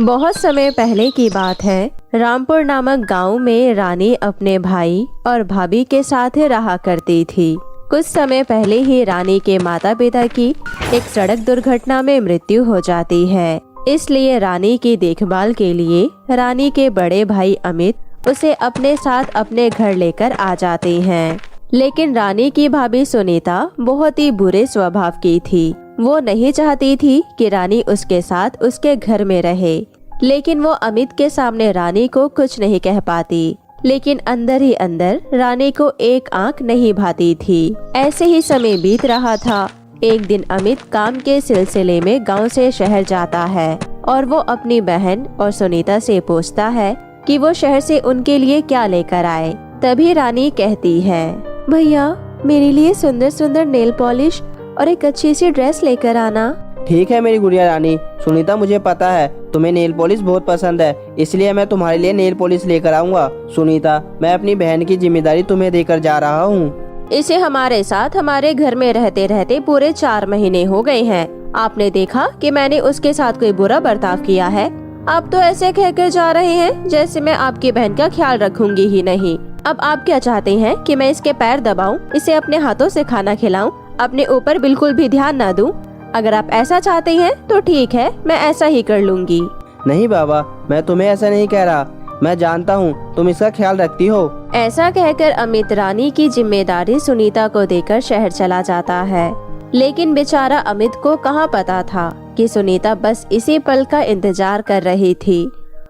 बहुत समय पहले की बात है। रामपुर नामक गांव में रानी अपने भाई और भाभी के साथ रहा करती थी। कुछ समय पहले ही रानी के माता पिता की एक सड़क दुर्घटना में मृत्यु हो जाती है। इसलिए रानी की देखभाल के लिए रानी के बड़े भाई अमित उसे अपने साथ अपने घर लेकर आ जाते हैं। लेकिन रानी की भाभी सुनीता बहुत ही बुरे स्वभाव की थी। वो नहीं चाहती थी कि रानी उसके साथ उसके घर में रहे, लेकिन वो अमित के सामने रानी को कुछ नहीं कह पाती। लेकिन अंदर ही अंदर रानी को एक आंख नहीं भाती थी। ऐसे ही समय बीत रहा था। एक दिन अमित काम के सिलसिले में गांव से शहर जाता है और वो अपनी बहन और सुनीता से पूछता है कि वो शहर से उनके लिए क्या लेकर आए। तभी रानी कहती है, भैया मेरे लिए सुंदर सुंदर नेल पॉलिश और एक अच्छी सी ड्रेस लेकर आना। ठीक है मेरी गुड़िया रानी। सुनीता, मुझे पता है तुम्हें नेल पॉलिश बहुत पसंद है, इसलिए मैं तुम्हारे लिए नेल पॉलिश लेकर आऊंगा। सुनीता, मैं अपनी बहन की जिम्मेदारी तुम्हें देकर जा रहा हूँ। इसे हमारे साथ हमारे घर में रहते रहते पूरे 4 महीने हो गए हैं। आपने देखा कि मैंने उसके साथ कोई बुरा बर्ताव किया है? आप तो ऐसे कहकर जा रहे हैं जैसे मैं आपकी बहन का ख्याल रखूंगी ही नहीं। अब आप क्या चाहते हैं कि मैं इसके पैर दबाऊं, इसे अपने हाथों से खाना खिलाऊं, अपने ऊपर बिल्कुल भी ध्यान न दूं? अगर आप ऐसा चाहते हैं तो ठीक है, मैं ऐसा ही कर लूंगी। नहीं बाबा, मैं तुम्हें ऐसा नहीं कह रहा। मैं जानता हूँ तुम इसका ख्याल रखती हो। ऐसा कहकर अमित रानी की जिम्मेदारी सुनीता को देकर शहर चला जाता है। लेकिन बेचारा अमित को कहाँ पता था कि सुनीता बस इसी पल का इंतजार कर रही थी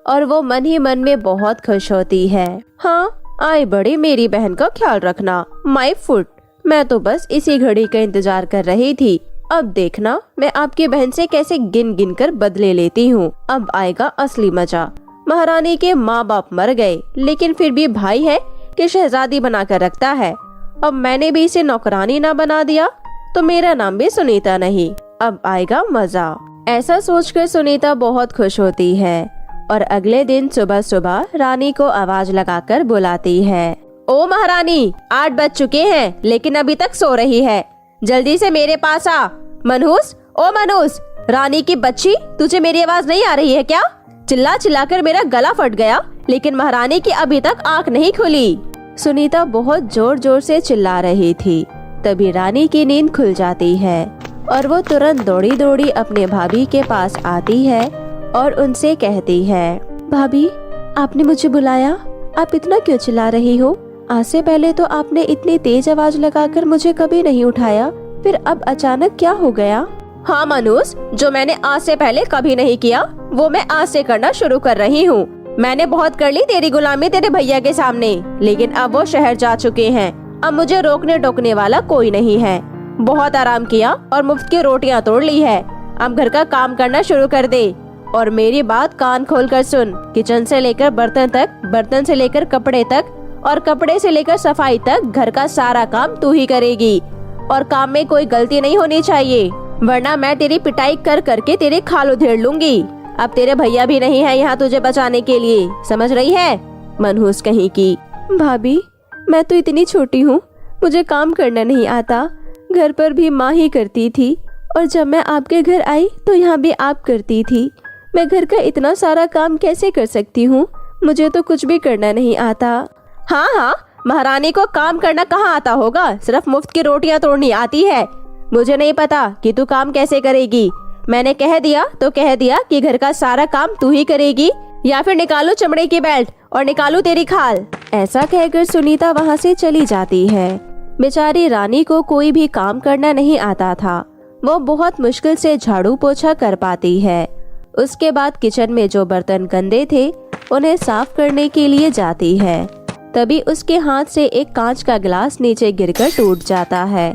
और वो मन ही मन में बहुत खुश होती है। हाँ, आई बड़ी मेरी बहन का ख्याल रखना, माई फुट। मैं तो बस इसी घड़ी का इंतजार कर रही थी। अब देखना मैं आपकी बहन से कैसे गिन गिन कर बदले लेती हूँ। अब आएगा असली मजा। महारानी के माँ बाप मर गए, लेकिन फिर भी भाई है कि शहजादी बना कर रखता है। अब मैंने भी इसे नौकरानी ना बना दिया तो मेरा नाम भी सुनीता नहीं। अब आएगा मजा। ऐसा सोचकर सुनीता बहुत खुश होती है और अगले दिन सुबह सुबह रानी को आवाज लगाकर बुलाती है। ओ महारानी, 8 बज चुके हैं लेकिन अभी तक सो रही है। जल्दी से मेरे पास आ। मनहूस, ओ मनहूस, रानी की बच्ची, तुझे मेरी आवाज नहीं आ रही है क्या? चिल्ला चिल्ला कर मेरा गला फट गया, लेकिन महारानी की अभी तक आंख नहीं खुली। सुनीता बहुत जोर जोर से चिल्ला रही थी। तभी रानी की नींद खुल जाती है और वो तुरंत दौड़ी दौड़ी अपने भाभी के पास आती है और उनसे कहती है, भाभी आपने मुझे बुलाया? आप इतना क्यों चिल्ला रही हो? आज से पहले तो आपने इतनी तेज आवाज लगाकर मुझे कभी नहीं उठाया, फिर अब अचानक क्या हो गया? हाँ मनूस, जो मैंने आज से पहले कभी नहीं किया वो मैं आज से करना शुरू कर रही हूँ। मैंने बहुत कर ली तेरी गुलामी तेरे भैया के सामने, लेकिन अब वो शहर जा चुके हैं। अब मुझे रोकने टोकने वाला कोई नहीं है। बहुत आराम किया और मुफ्त की रोटियाँ तोड़ ली है। अब घर का काम करना शुरू कर दे और मेरी बात कान खोल कर सुन। किचन से लेकर बर्तन तक, बर्तन से लेकर कपड़े तक और कपड़े से लेकर सफाई तक घर का सारा काम तू ही करेगी और काम में कोई गलती नहीं होनी चाहिए, वरना मैं तेरी पिटाई कर करके तेरे खाल उधेड़ लूंगी। अब तेरे भैया भी नहीं है यहाँ तुझे बचाने के लिए, समझ रही है? मनहूस कहीं की। भाभी मैं तो इतनी छोटी हूँ, मुझे काम करना नहीं आता। घर पर भी माँ ही करती थी और जब मैं आपके घर आई तो यहाँ भी आप करती थी। मैं घर का इतना सारा काम कैसे कर सकती हूँ? मुझे तो कुछ भी करना नहीं आता। हाँ हाँ, महारानी को काम करना कहाँ आता होगा, सिर्फ मुफ्त की रोटियां तोड़नी आती है। मुझे नहीं पता कि तू काम कैसे करेगी। मैंने कह दिया तो कह दिया कि घर का सारा काम तू ही करेगी, या फिर निकालू चमड़े की बेल्ट और निकालू तेरी खाल। ऐसा कहकर सुनीता वहाँ से चली जाती है। बेचारी रानी को कोई भी काम करना नहीं आता था। वो बहुत मुश्किल से झाड़ू पोछा कर पाती है। उसके बाद किचन में जो बर्तन गंदे थे उन्हें साफ करने के लिए जाती है। तभी उसके हाथ से एक कांच का गिलास नीचे गिरकर टूट जाता है।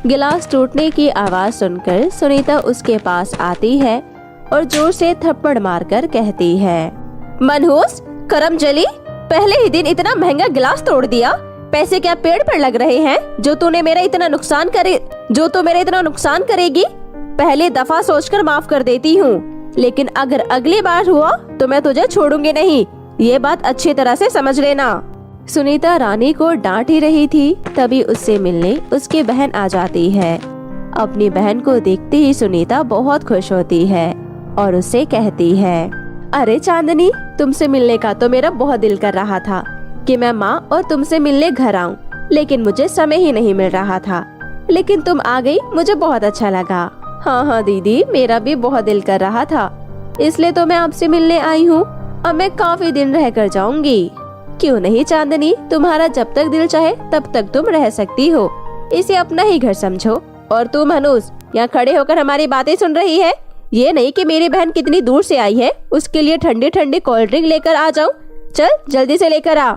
गिलास टूटने की आवाज सुनकर सुनीता उसके पास आती है और जोर से थप्पड़ मारकर कहती है, मनहूस, करम जली, पहले ही दिन इतना महंगा गिलास तोड़ दिया। पैसे क्या पेड़ पर लग रहे हैं जो तू मेरा इतना नुकसान करेगी? पहले दफा सोचकर माफ कर देती हूँ, लेकिन अगर अगली बार हुआ तो मैं तुझे छोड़ूंगी नहीं। ये बात अच्छी तरह से समझ लेना। सुनीता रानी को डांट ही रही थी, तभी उससे मिलने उसकी बहन आ जाती है। अपनी बहन को देखते ही सुनीता बहुत खुश होती है और उससे कहती है, अरे चांदनी, तुमसे मिलने का तो मेरा बहुत दिल कर रहा था कि मैं माँ और तुमसे मिलने घर आऊँ, लेकिन मुझे समय ही नहीं मिल रहा था। लेकिन तुम आ गई, मुझे बहुत अच्छा लगा। हाँ दीदी, मेरा भी बहुत दिल कर रहा था, इसलिए तो मैं आपसे मिलने आई हूँ। अब मैं काफी दिन रह कर जाऊंगी। क्यों नहीं चांदनी, तुम्हारा जब तक दिल चाहे तब तक तुम रह सकती हो। इसे अपना ही घर समझो। और तू मनोज, यहाँ खड़े होकर हमारी बातें सुन रही है? ये नहीं कि मेरी बहन कितनी दूर से आई है, उसके लिए ठंडी ठंडी कोल्ड ड्रिंक लेकर आ जाऊं। चल जल्दी से लेकर आ।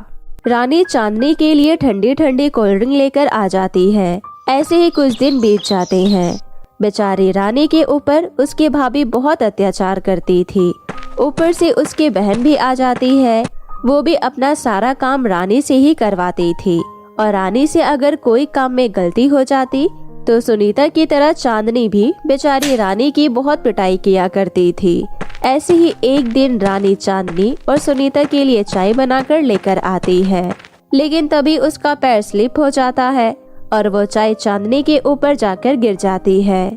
रानी चांदनी के लिए ठंडी ठंडी कोल्ड ड्रिंक लेकर आ जाती है। ऐसे ही कुछ दिन बीत जाते हैं। बेचारी रानी के ऊपर उसकी भाभी बहुत अत्याचार करती थी। ऊपर से उसकी बहन भी आ जाती है। वो भी अपना सारा काम रानी से ही करवाती थी, और रानी से अगर कोई काम में गलती हो जाती तो सुनीता की तरह चांदनी भी बेचारी रानी की बहुत पिटाई किया करती थी। ऐसे ही एक दिन रानी चांदनी और सुनीता के लिए चाय बनाकर लेकर आती है, लेकिन तभी उसका पैर स्लिप हो जाता है और वो चाय चांदनी के ऊपर जाकर गिर जाती है।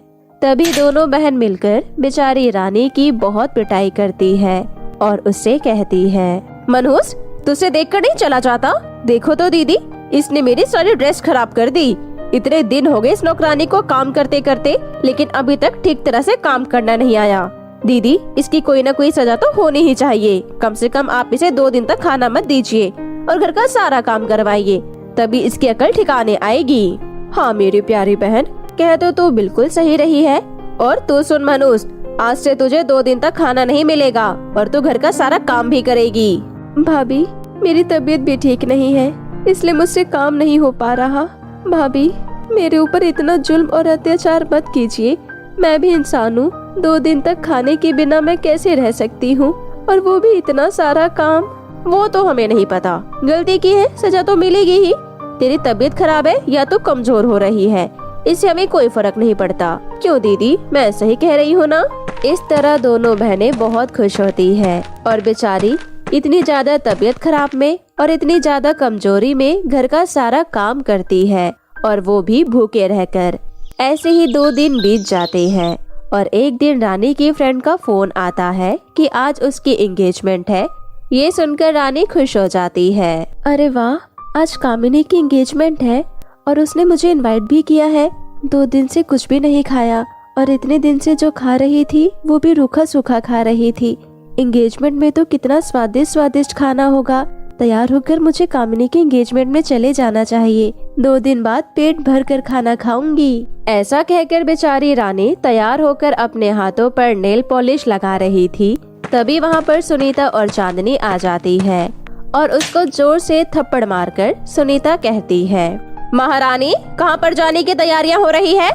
तभी दोनों बहन मिलकर बेचारी रानी की बहुत पिटाई करती है और उससे कहती है, मनहूस, तुझसे देखकर नहीं चला जाता? देखो तो दीदी, इसने मेरी सारी ड्रेस खराब कर दी। इतने दिन हो गए इस नौकरानी को काम करते करते, लेकिन अभी तक ठीक तरह से काम करना नहीं आया। दीदी, इसकी कोई ना कोई सजा तो होनी ही चाहिए। कम से कम आप इसे 2 दिन तक खाना मत दीजिए और घर का सारा काम करवाइए, तभी इसकी अकल ठिकाने आएगी। हाँ मेरी प्यारी बहन, कह तो तू बिल्कुल सही रही है। और तू सुन मनोज, आज से तुझे 2 दिन तक खाना नहीं मिलेगा और तू घर का सारा काम भी करेगी। भाभी, मेरी तबीयत भी ठीक नहीं है, इसलिए मुझसे काम नहीं हो पा रहा। भाभी, मेरे ऊपर इतना जुल्म और अत्याचार मत कीजिए। मैं भी इंसान हूँ, 2 दिन तक खाने के बिना मैं कैसे रह सकती हूँ, और वो भी इतना सारा काम। वो तो हमें नहीं पता, गलती की है सजा तो मिलेगी ही। तेरी तबीयत खराब है या तो कमजोर हो रही है, इससे हमें कोई फर्क नहीं पड़ता। क्यों दीदी, मैं सही कह रही हूँ ना? इस तरह दोनों बहनें बहुत खुश होती है, और बेचारी इतनी ज्यादा तबीयत खराब में और इतनी ज्यादा कमजोरी में घर का सारा काम करती है, और वो भी भूखे रहकर। ऐसे ही 2 दिन बीत जाते हैं, और एक दिन रानी की फ्रेंड का फोन आता है कि आज उसकी एंगेजमेंट है। ये सुनकर रानी खुश हो जाती है। अरे वाह, आज कामिनी की एंगेजमेंट है और उसने मुझे इनवाइट भी किया है। 2 दिन से कुछ भी नहीं खाया, और इतने दिन से जो खा रही थी वो भी रूखा सूखा खा रही थी। एंगेजमेंट में तो कितना स्वादिष्ट स्वादिष्ट खाना होगा। तैयार होकर मुझे कामिनी के एंगेजमेंट में चले जाना चाहिए। 2 दिन बाद पेट भर कर खाना खाऊंगी। ऐसा कहकर बेचारी रानी तैयार होकर अपने हाथों पर नेल पॉलिश लगा रही थी। तभी वहाँ पर सुनीता और चांदनी आ जाती है, और उसको जोर से थप्पड़ मारकर सुनीता कहती है, महारानी, कहाँ पर जाने की तैयारियाँ हो रही है?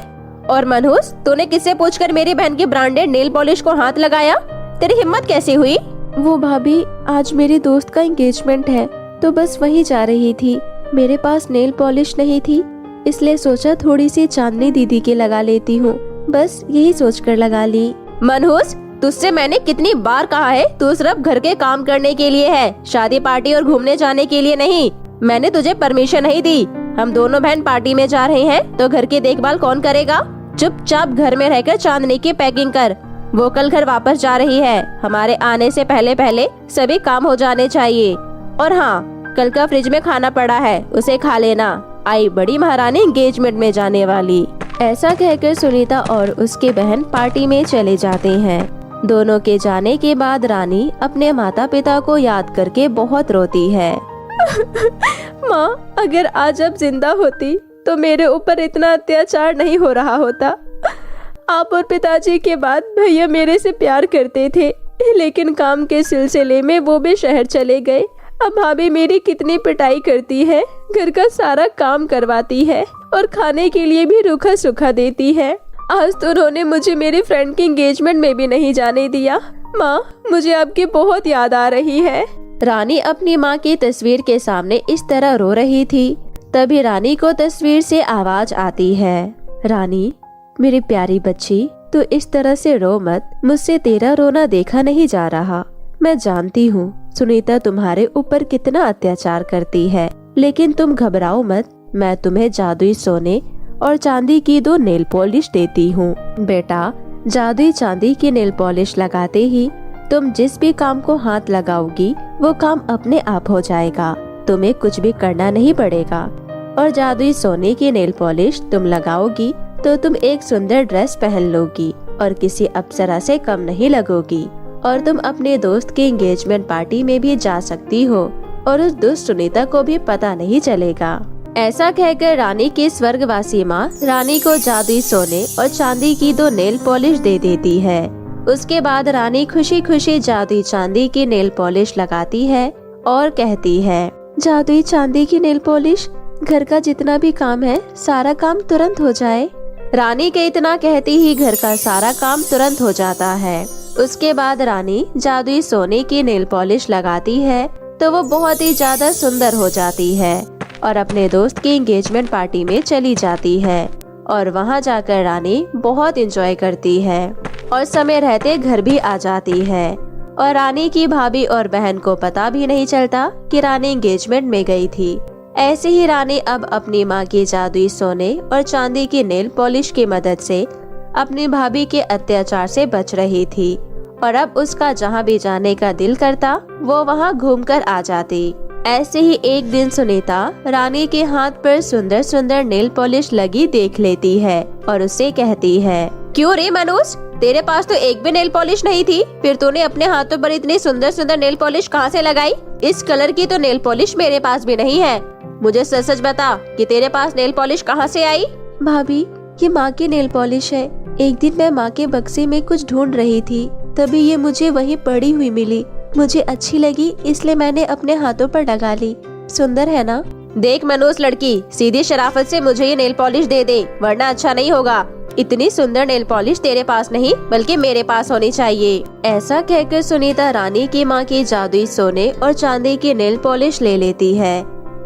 और मनहूस, तूने किससे पूछकर मेरी बहन की ब्रांडेड नेल पॉलिश को हाथ लगाया? तेरी हिम्मत कैसी हुई? वो भाभी, आज मेरी दोस्त का एंगेजमेंट है, तो बस वहीं जा रही थी। मेरे पास नेल पॉलिश नहीं थी, इसलिए सोचा थोड़ी सी चांदनी दीदी के लगा लेती हूँ। बस यही सोचकर लगा ली। मनहूस, तुझसे मैंने कितनी बार कहा है, तू सिर्फ घर के काम करने के लिए है, शादी पार्टी और घूमने जाने के लिए नहीं। मैंने तुझे परमिशन नहीं दी। हम दोनों बहन पार्टी में जा रहे हैं, तो घर की देखभाल कौन करेगा? चुपचाप घर में रहकर चांदनी की पैकिंग कर। वो कल घर वापस जा रही है, हमारे आने से पहले पहले सभी काम हो जाने चाहिए। और हाँ, कल का फ्रिज में खाना पड़ा है, उसे खा लेना। आई बड़ी महारानी एंगेजमेंट में जाने वाली। ऐसा कहकर सुनीता और उसकी बहन पार्टी में चले जाते हैं। दोनों के जाने के बाद रानी अपने माता पिता को याद करके बहुत रोती है। माँ, अगर आज अब जिंदा होती तो मेरे ऊपर इतना अत्याचार नहीं हो रहा होता। आप और पिताजी के बाद भैया मेरे से प्यार करते थे, लेकिन काम के सिलसिले में वो भी शहर चले गए। अब भाभी मेरी कितनी पिटाई करती है, घर का सारा काम करवाती है और खाने के लिए भी रूखा सूखा देती है। आज तो उन्होंने मुझे मेरी फ्रेंड की एंगेजमेंट में भी नहीं जाने दिया। माँ, मुझे आपकी बहुत याद आ रही है। रानी अपनी माँ की तस्वीर के सामने इस तरह रो रही थी। तभी रानी को तस्वीर से आवाज आती है, रानी, मेरी प्यारी बच्ची, तू इस तरह से रो मत। मुझसे तेरा रोना देखा नहीं जा रहा। मैं जानती हूँ सुनीता तुम्हारे ऊपर कितना अत्याचार करती है, लेकिन तुम घबराओ मत। मैं तुम्हें जादुई सोने और चांदी की 2 नेल पॉलिश देती हूँ। बेटा, जादुई चांदी की नेल पॉलिश लगाते ही तुम जिस भी काम को हाथ लगाओगी वो काम अपने आप हो जाएगा, तुम्हें कुछ भी करना नहीं पड़ेगा। और जादुई सोने की नेल पॉलिश तुम लगाओगी तो तुम एक सुंदर ड्रेस पहन लोगी और किसी अप्सरा से कम नहीं लगोगी, और तुम अपने दोस्त की एंगेजमेंट पार्टी में भी जा सकती हो और उस दुष्ट सुनीता को भी पता नहीं चलेगा। ऐसा कहकर रानी की स्वर्गवासी माँ रानी को जादुई सोने और चांदी की 2 नेल पॉलिश दे देती है। उसके बाद रानी खुशी खुशी जादुई चांदी की नेल पॉलिश लगाती है और कहती है, जादुई चांदी की नेल पॉलिश, घर का जितना भी काम है सारा काम तुरंत हो जाए। रानी के इतना कहती ही घर का सारा काम तुरंत हो जाता है। उसके बाद रानी जादुई सोने की नेल पॉलिश लगाती है तो वो बहुत ही ज्यादा सुंदर हो जाती है और अपने दोस्त की एंगेजमेंट पार्टी में चली जाती है। और वहाँ जाकर रानी बहुत एंजॉय करती है और समय रहते घर भी आ जाती है। और रानी की भाभी और बहन को पता भी नहीं चलता कि रानी एंगेजमेंट में गई थी। ऐसे ही रानी अब अपनी माँ की जादुई सोने और चांदी की नेल पॉलिश की मदद से अपनी भाभी के अत्याचार से बच रही थी, और अब उसका जहाँ भी जाने का दिल करता वो वहाँ घूमकर आ जाती। ऐसे ही एक दिन सुनीता रानी के हाथ पर सुंदर सुंदर नेल पॉलिश लगी देख लेती है और उससे कहती है, क्यों रे मनोज, तेरे पास तो एक भी नेल पॉलिश नहीं थी, फिर तूने अपने हाथों पर इतनी सुंदर सुंदर नेल पॉलिश कहाँ से लगाई? इस कलर की तो नेल पॉलिश मेरे पास भी नहीं है। मुझे सच सच बता कि तेरे पास नेल पॉलिश कहाँ से आई? भाभी, ये माँ की नेल पॉलिश है। एक दिन मैं माँ के बक्से में कुछ ढूंढ रही थी, तभी ये मुझे वहीं पड़ी हुई मिली। मुझे अच्छी लगी इसलिए मैंने अपने हाथों पर लगा ली। सुंदर है ना? देख मनोज लड़की, सीधी शराफत से मुझे ये नेल पॉलिश दे दे, वरना अच्छा नहीं होगा। इतनी सुंदर नेल पॉलिश तेरे पास नहीं बल्कि मेरे पास होनी चाहिए। ऐसा कहकर सुनीता रानी की माँ की जादुई सोने और चांदी की नेल पॉलिश ले लेती है,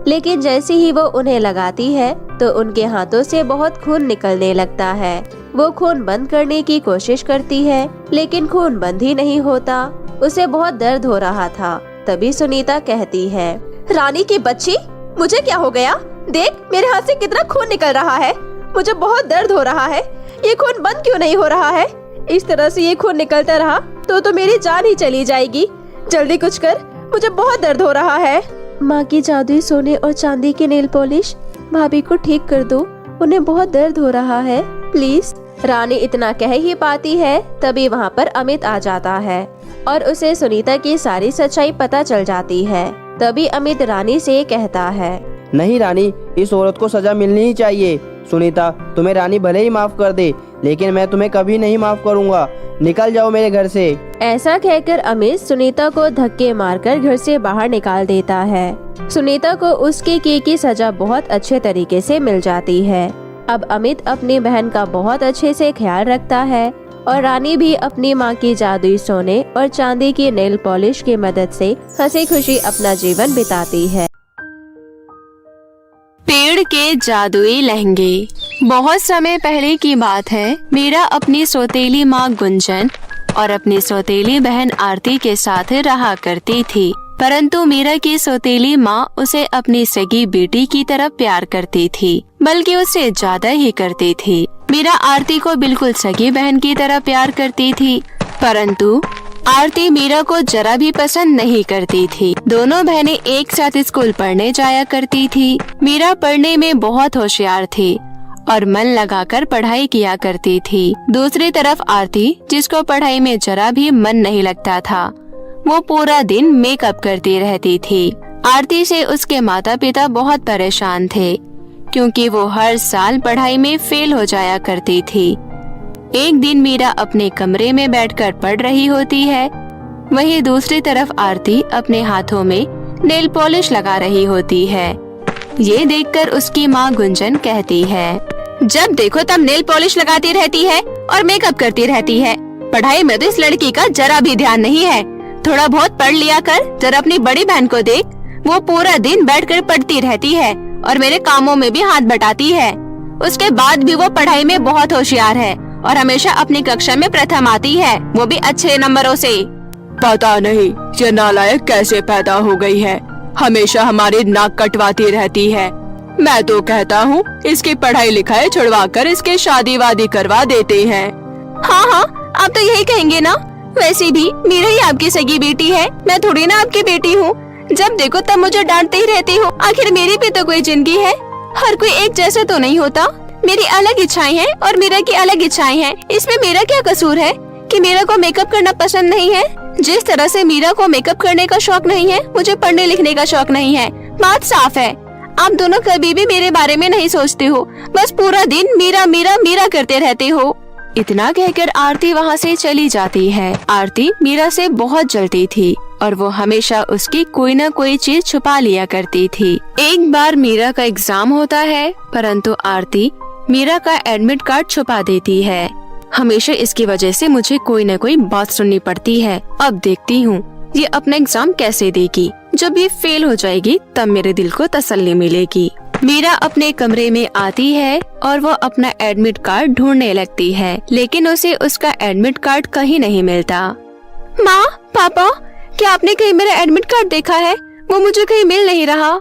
लेकिन जैसे ही वो उन्हें लगाती है तो उनके हाथों से बहुत खून निकलने लगता है। वो खून बंद करने की कोशिश करती है लेकिन खून बंद ही नहीं होता। उसे बहुत दर्द हो रहा था। तभी सुनीता कहती है, रानी की बच्ची, मुझे क्या हो गया? देख मेरे हाथ से कितना खून निकल रहा है। मुझे बहुत दर्द हो रहा है। ये खून बंद क्यों नहीं हो रहा है? इस तरह से ये खून निकलता रहा तो मेरी जान ही चली जाएगी। जल्दी कुछ कर, मुझे बहुत दर्द हो रहा है। माँ की जादुई सोने और चांदी की नेल पॉलिश, भाभी को ठीक कर दो, उन्हें बहुत दर्द हो रहा है, प्लीज। रानी इतना कह ही पाती है तभी वहाँ पर अमित आ जाता है और उसे सुनीता की सारी सच्चाई पता चल जाती है। तभी अमित रानी से कहता है, नहीं रानी, इस औरत को सजा मिलनी ही चाहिए। सुनीता, तुम्हें रानी भले ही माफ कर दे लेकिन मैं तुम्हें कभी नहीं माफ करूँगा। निकल जाओ मेरे घर से। ऐसा कहकर अमित सुनीता को धक्के मारकर घर से बाहर निकाल देता है। सुनीता को उसके किए की सजा बहुत अच्छे तरीके से मिल जाती है। अब अमित अपनी बहन का बहुत अच्छे से ख्याल रखता है और रानी भी अपनी माँ की जादुई सोने और चांदी की नेल पॉलिश की मदद से हंसी खुशी अपना जीवन बिताती है। पेड़ के जादुई लहंगे। बहुत समय पहले की बात है। मीरा अपनी सौतेली माँ गुंजन और अपनी सौतेली बहन आरती के साथ रहा करती थी, परंतु मीरा की सौतेली माँ उसे अपनी सगी बेटी की तरह प्यार करती थी, बल्कि उससे ज्यादा ही करती थी। मीरा आरती को बिल्कुल सगी बहन की तरह प्यार करती थी, परंतु आरती मीरा को जरा भी पसंद नहीं करती थी। दोनों बहनें एक साथ स्कूल पढ़ने जाया करती थी। मीरा पढ़ने में बहुत होशियार थी और मन लगाकर पढ़ाई किया करती थी। दूसरी तरफ आरती, जिसको पढ़ाई में जरा भी मन नहीं लगता था, वो पूरा दिन मेकअप करती रहती थी। आरती से उसके माता पिता बहुत परेशान थे क्योंकि वो हर साल पढ़ाई में फेल हो जाया करती थी। एक दिन मीरा अपने कमरे में बैठकर पढ़ रही होती है, वहीं दूसरी तरफ आरती अपने हाथों में नेल पॉलिश लगा रही होती है। ये देखकर उसकी माँ गुंजन कहती है, जब देखो तब नेल पॉलिश लगाती रहती है और मेकअप करती रहती है। पढ़ाई में तो इस लड़की का जरा भी ध्यान नहीं है। थोड़ा बहुत पढ़ लिया कर। जरा अपनी बड़ी बहन को देख, वो पूरा दिन बैठकर पढ़ती रहती है और मेरे कामों में भी हाथ बटाती है। उसके बाद भी वो पढ़ाई में बहुत होशियार है और हमेशा अपनी कक्षा में प्रथम आती है, वो भी अच्छे नंबरों से। पता नहीं ये नालायक कैसे पैदा हो गई है, हमेशा हमारी नाक कटवाती रहती है। मैं तो कहता हूँ इसकी पढ़ाई लिखाई छुड़वा कर इसके शादी वादी करवा देते हैं। हाँ हाँ, आप तो यही कहेंगे ना। वैसे भी मीरा ही आपकी सगी बेटी है, मैं थोड़ी ना आपकी बेटी हूँ। जब देखो तब मुझे डांटते ही रहती हो। आखिर मेरी भी तो कोई जिंदगी है, हर कोई एक जैसा तो नहीं होता। मेरी अलग इच्छाएं हैं और मीरा की अलग इच्छाएं हैं। इसमें मेरा क्या कसूर है कि मीरा को मेकअप करना पसंद नहीं है? जिस तरह से मीरा को मेकअप करने का शौक नहीं है, मुझे पढ़ने लिखने का शौक नहीं है। बात साफ है। आप दोनों कभी भी मेरे बारे में नहीं सोचते हो, बस पूरा दिन मीरा मीरा मीरा करते रहते हो। इतना कहकर आरती वहाँ से चली जाती है। आरती मीरा से बहुत जलती थी और वो हमेशा उसकी कोई न कोई चीज छुपा लिया करती थी। एक बार मीरा का एग्जाम होता है, परंतु आरती मीरा का एडमिट कार्ड छुपा देती है। हमेशा इसकी वजह से मुझे कोई न कोई बात सुननी पड़ती है। अब देखती हूँ ये अपना एग्जाम कैसे देगी। जब ये फेल हो जाएगी तब मेरे दिल को तसल्ली मिलेगी। मीरा अपने कमरे में आती है और वो अपना एडमिट कार्ड ढूंढने लगती है, लेकिन उसे उसका एडमिट कार्ड कहीं नहीं मिलता। माँ, पापा, क्या आपने कहीं मेरा एडमिट कार्ड देखा है? वो मुझे कहीं मिल नहीं रहा।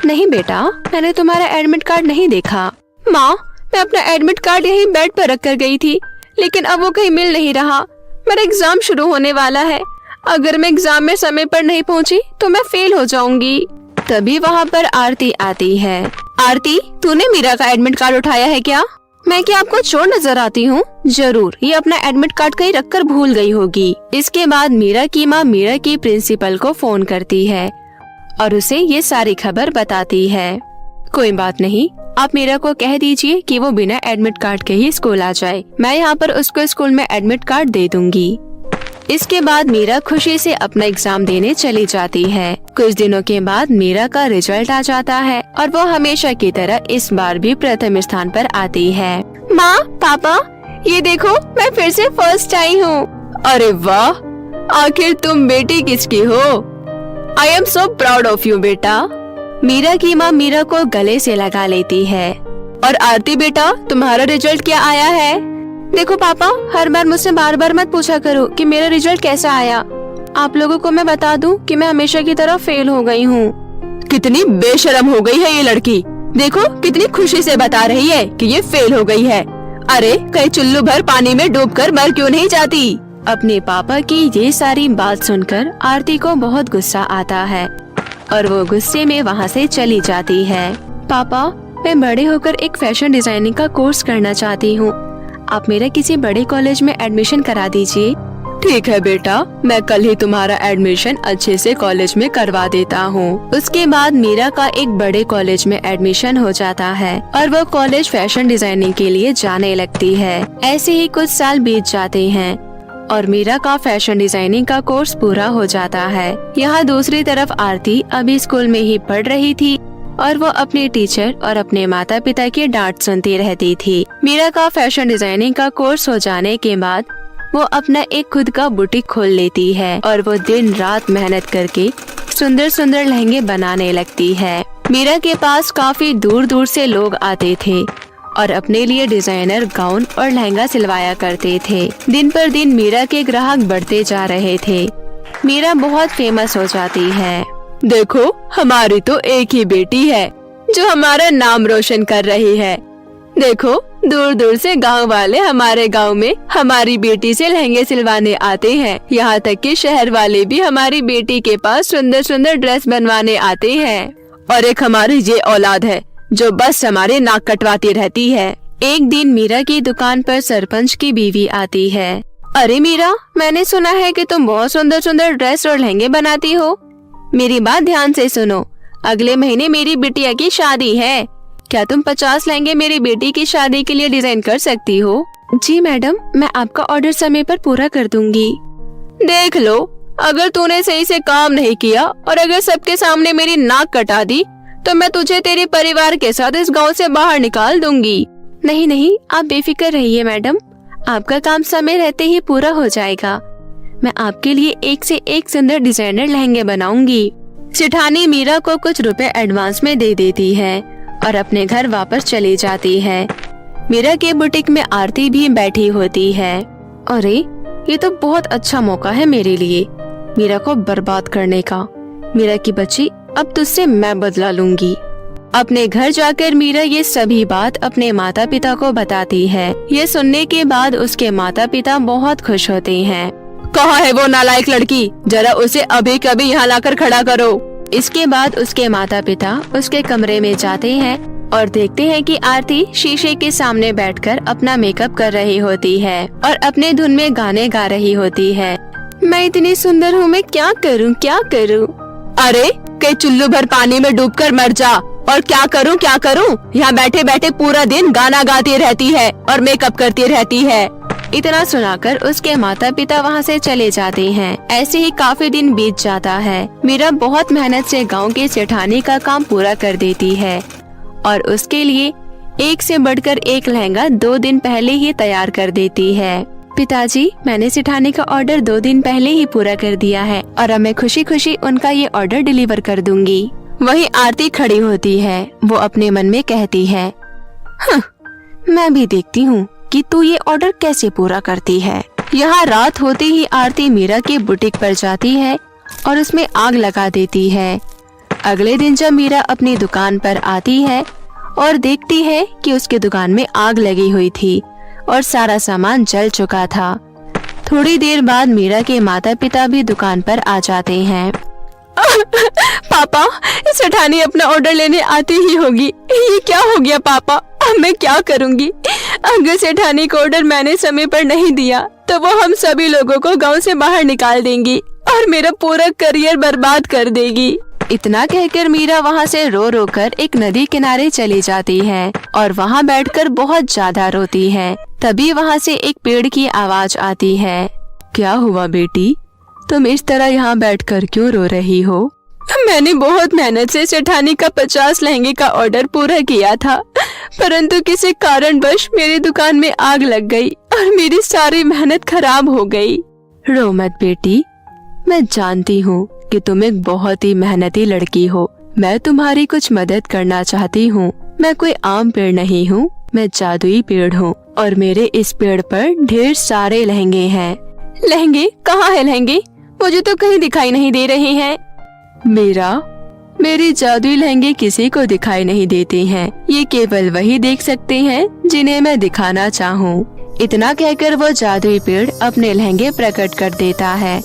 नहीं बेटा, मैंने तुम्हारा एडमिट कार्ड नहीं देखा। माँ, मैं अपना एडमिट कार्ड यहीं बेड पर रख कर गई थी, लेकिन अब वो कहीं मिल नहीं रहा। मेरा एग्जाम शुरू होने वाला है। अगर मैं एग्जाम में समय पर नहीं पहुँची तो मैं फेल हो जाऊंगी। तभी वहाँ पर आरती आती है। आरती, तूने मीरा का एडमिट कार्ड उठाया है क्या? मैं क्या आपको चोर नजर आती हूँ? जरूर, ये अपना एडमिट कार्ड कहीं रखकर भूल गई होगी। इसके बाद मीरा की माँ मीरा की प्रिंसिपल को फोन करती है और उसे ये सारी खबर बताती है। कोई बात नहीं, आप मीरा को कह दीजिए कि वो बिना एडमिट कार्ड के ही स्कूल आ जाए। मैं यहाँ पर उसको स्कूल में एडमिट कार्ड दे दूंगी। इसके बाद मीरा खुशी से अपना एग्जाम देने चली जाती है। कुछ दिनों के बाद मीरा का रिजल्ट आ जाता है और वो हमेशा की तरह इस बार भी प्रथम स्थान पर आती है। माँ, पापा, ये देखो मैं फिर से फर्स्ट आई हूँ। अरे वाह, आखिर तुम बेटी किसकी हो? I am so proud of you बेटा। मीरा की माँ मीरा को गले से लगा लेती है। और आरती बेटा, तुम्हारा रिजल्ट क्या आया है? देखो पापा, हर बार मुझसे बार बार मत पूछा करो कि मेरा रिजल्ट कैसा आया। आप लोगों को मैं बता दूं कि मैं हमेशा की तरह फेल हो गई हूँ। कितनी बेशर्म हो गई है ये लड़की। देखो कितनी खुशी से बता रही है कि ये फेल हो गई है। अरे कहीं चुल्लू भर पानी में डूबकर मर क्यों नहीं जाती। अपने पापा की ये सारी बात सुनकर आरती को बहुत गुस्सा आता है और वो गुस्से में वहाँ से चली जाती है। पापा, मैं बड़े होकर एक फैशन डिजाइनिंग का कोर्स करना चाहती हूँ। आप मेरा किसी बड़े कॉलेज में एडमिशन करा दीजिए। ठीक है बेटा, मैं कल ही तुम्हारा एडमिशन अच्छे से कॉलेज में करवा देता हूँ। उसके बाद मीरा का एक बड़े कॉलेज में एडमिशन हो जाता है और वो कॉलेज फैशन डिजाइनिंग के लिए जाने लगती है। ऐसे ही कुछ साल बीत जाते हैं और मीरा का फैशन डिजाइनिंग का कोर्स पूरा हो जाता है। यहाँ दूसरी तरफ आरती अभी स्कूल में ही पढ़ रही थी और वो अपने टीचर और अपने माता पिता की डांट सुनती रहती थी। मीरा का फैशन डिजाइनिंग का कोर्स हो जाने के बाद वो अपना एक खुद का बुटीक खोल लेती है और वो दिन रात मेहनत करके सुंदर सुंदर लहंगे बनाने लगती है। मीरा के पास काफी दूर दूर से लोग आते थे और अपने लिए डिजाइनर गाउन और लहंगा सिलवाया करते थे। दिन पर दिन मीरा के ग्राहक बढ़ते जा रहे थे। मीरा बहुत फेमस हो जाती है। देखो, हमारी तो एक ही बेटी है जो हमारा नाम रोशन कर रही है। देखो, दूर दूर से गांव वाले हमारे गांव में हमारी बेटी से लहंगे सिलवाने आते हैं। यहाँ तक कि शहर वाले भी हमारी बेटी के पास सुंदर सुंदर ड्रेस बनवाने आते हैं। और एक हमारी ये औलाद है जो बस हमारे नाक कटवाती रहती है। एक दिन मीरा की दुकान पर सरपंच की बीवी आती है। अरे मीरा, मैंने सुना है कि तुम बहुत सुंदर सुंदर ड्रेस और लहंगे बनाती हो। मेरी बात ध्यान से सुनो, अगले महीने मेरी बिटिया की शादी है। क्या तुम 50 लहंगे मेरी बेटी की शादी के लिए डिजाइन कर सकती हो? जी मैडम, मैं आपका ऑर्डर समय पर पूरा कर दूंगी। देख लो, अगर तूने सही से काम नहीं किया और अगर सबके सामने मेरी नाक कटा दी तो मैं तुझे तेरे परिवार के साथ इस गांव से बाहर निकाल दूंगी। नहीं नहीं, आप बेफिक्र रहिए मैडम, आपका काम समय रहते ही पूरा हो जाएगा। मैं आपके लिए एक से एक सुंदर डिजाइनर लहंगे बनाऊंगी। सेठानी मीरा को कुछ रुपए एडवांस में दे देती है और अपने घर वापस चली जाती है। मीरा के बुटीक में आरती भी बैठी होती है। अरे, ये तो बहुत अच्छा मौका है मेरे लिए मीरा को बर्बाद करने का। मीरा की बच्ची, अब तुझसे मैं बदला लूंगी। अपने घर जाकर मीरा ये सभी बात अपने माता पिता को बताती है। ये सुनने के बाद उसके माता पिता बहुत खुश होते हैं। कहाँ है वो नालायक लड़की? जरा उसे अभी कभी यहाँ लाकर खड़ा करो। इसके बाद उसके माता पिता उसके कमरे में जाते हैं और देखते हैं कि आरती शीशे के सामने बैठकर अपना मेकअप कर रही होती है और अपने धुन में गाने गा रही होती है। मैं इतनी सुंदर हूँ, मैं क्या करूँ क्या करूँ? अरे के चुल्लू भर पानी में डूबकर मर जा। और क्या करूँ क्या करूँ? यहाँ बैठे बैठे पूरा दिन गाना गाती रहती है और मेकअप करती रहती है। इतना सुनाकर उसके माता पिता वहाँ से चले जाते हैं। ऐसे ही काफी दिन बीत जाता है। मीरा बहुत मेहनत से गांव के सेठानी का काम पूरा कर देती है और उसके लिए एक से बढ़कर एक लहंगा 2 दिन पहले ही तैयार कर देती है। पिताजी, मैंने सेठानी का ऑर्डर 2 दिन पहले ही पूरा कर दिया है और अब मैं खुशी खुशी उनका ये ऑर्डर डिलीवर कर दूंगी। वहीं आरती खड़ी होती है। वो अपने मन में कहती है, मैं भी देखती हूँ कि तू ये ऑर्डर कैसे पूरा करती है। यहाँ रात होते ही आरती मीरा के बुटीक पर जाती है और उसमें आग लगा देती है। अगले दिन जब मीरा अपनी दुकान पर आती है और देखती है कि उसके दुकान में आग लगी हुई थी और सारा सामान जल चुका था। थोड़ी देर बाद मीरा के माता पिता भी दुकान पर आ जाते हैं। पापा, सेठानी अपना ऑर्डर लेने आती ही होगी। ये क्या हो गया पापा? अब मैं क्या करूंगी? अगर सेठानी को ऑर्डर मैंने समय पर नहीं दिया तो वो हम सभी लोगों को गांव से बाहर निकाल देंगी और मेरा पूरा करियर बर्बाद कर देगी। इतना कहकर मीरा वहाँ से रो रो कर एक नदी किनारे चली जाती है और वहाँ बैठकर बहुत ज्यादा रोती है। तभी वहाँ से एक पेड़ की आवाज आती है। क्या हुआ बेटी, तुम इस तरह यहाँ बैठकर क्यों रो रही हो? मैंने बहुत मेहनत से सेठानी का 50 लहंगे का ऑर्डर पूरा किया था, परंतु किसी कारणवश मेरी दुकान में आग लग गई और मेरी सारी मेहनत खराब हो गई। रो मत बेटी, मैं जानती हूँ कि तुम एक बहुत ही मेहनती लड़की हो। मैं तुम्हारी कुछ मदद करना चाहती हूँ। मैं कोई आम पेड़ नहीं हूँ, मैं जादुई पेड़ हूँ और मेरे इस पेड़ पर ढेर सारे लहंगे हैं। लहंगे? कहाँ है लहंगे? मुझे तो कहीं दिखाई नहीं दे रहे हैं। मेरी जादुई लहंगे किसी को दिखाई नहीं देते हैं। ये केवल वही देख सकते हैं जिन्हें मैं दिखाना चाहूँ। इतना कहकर वो जादुई पेड़ अपने लहंगे प्रकट कर देता है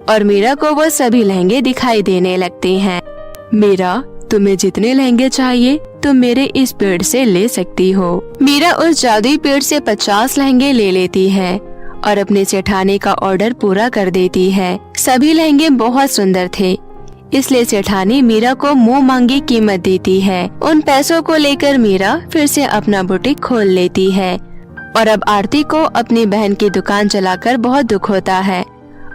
और मीरा को वो सभी लहंगे दिखाई देने लगते हैं। मीरा, तुम्हें जितने लहंगे चाहिए तुम मेरे इस पेड़ से ले सकती हो। मीरा उस जादुई पेड़ से 50 लहंगे ले लेती है और अपने सेठानी का ऑर्डर पूरा कर देती है। सभी लहंगे बहुत सुंदर थे, इसलिए सेठानी मीरा को मुंह मांगी कीमत देती है। उन पैसों को लेकर मीरा फिर से अपना बुटीक खोल लेती है और अब आरती को अपनी बहन की दुकान चलाकर बहुत दुख होता है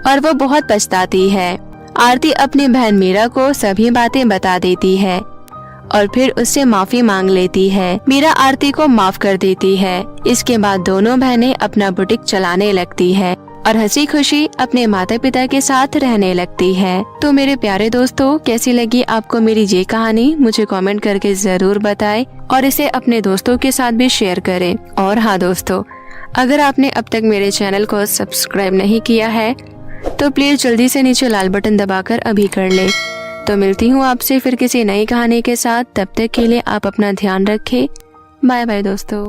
और वो बहुत पछताती है। आरती अपनी बहन मीरा को सभी बातें बता देती है और फिर उससे माफी मांग लेती है। मीरा आरती को माफ कर देती है। इसके बाद दोनों बहनें अपना बुटीक चलाने लगती है और हंसी खुशी अपने माता पिता के साथ रहने लगती है। तो मेरे प्यारे दोस्तों, कैसी लगी आपको मेरी ये कहानी? मुझे कमेंट करके जरूर बताएं और इसे अपने दोस्तों के साथ भी शेयर करें। और हाँ दोस्तों, अगर आपने अब तक मेरे चैनल को सब्सक्राइब नहीं किया है तो प्लीज जल्दी से नीचे लाल बटन दबाकर अभी कर ले। तो मिलती हूँ आपसे फिर किसी नई कहानी के साथ। तब तक के लिए आप अपना ध्यान रखें। बाय बाय दोस्तों।